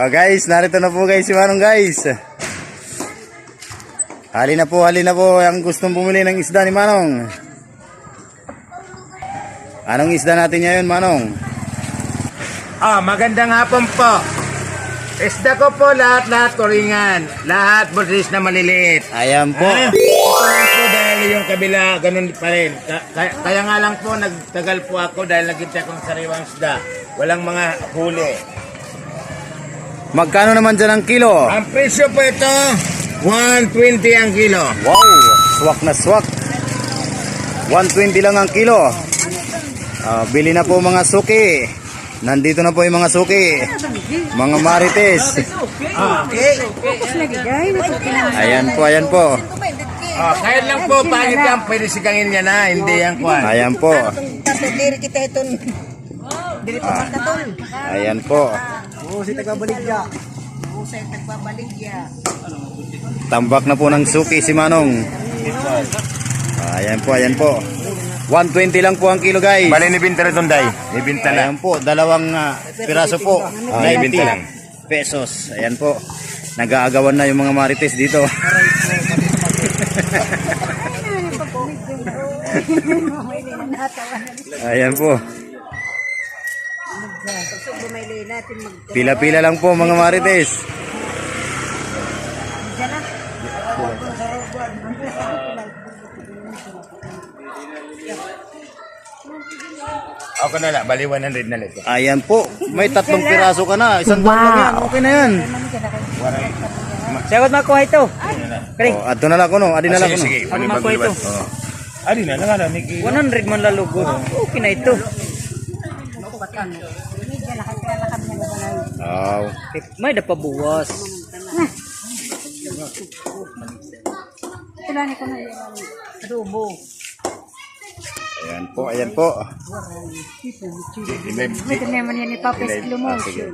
Oh guys, narito na po guys si Manong guys. Halina po ang gustong bumili ng isda ni Manong. Anong isda natin ngayon, Manong? Magandang hapon po. Isda ko po lahat turingan. Lahat busis na maliliit. Ayan po. Ito lang po dahil yung kabila ganun pa rin. Kaya nga lang po nagtagal po ako dahil nagkita akong sariwang isda. Walang mga huli. Magkano naman dyan ang kilo? Ang presyo po ito, 120 ang kilo. Wow, swak na swak. 120 lang ang kilo. Bili na po mga suki. Nandito na po yung mga suki. Mga marites. Ayan po. Kahit lang po, pangit yan, pwede sigangin niya na, hindi yan kwan. Ayan po. Diri kita ito. Diri pa katon. Ayan po. Si tagbabaligya. Sa tagbabaligya. Tambak na po ng suki si Manong. Ayan po. 120 lang po ang kilo guys. Bali, nibinta rin day. Nibinta na. Ayan po, dalawang piraso po. Nibinta lang. 90 pesos. Ayan po. Nag-aagawan na yung mga marites dito. Ayan po. Pila-pila lang po mga marites. Ako na lang, bali 100 na lang. Ayan po. May 3 piraso ka na. Isang daan lang yan. Okay na yan. Sagot makuha ito. Adto na lang ko no. Adi na lang ko no. Sige, Ano makuha ito? Adi na lang, Niki. 100 man lalugod. Okay na ito. Wow. May dapabuwas. Tulani ko na adobo. Ayan po. Pwede naman yan ipapes mo. Sige.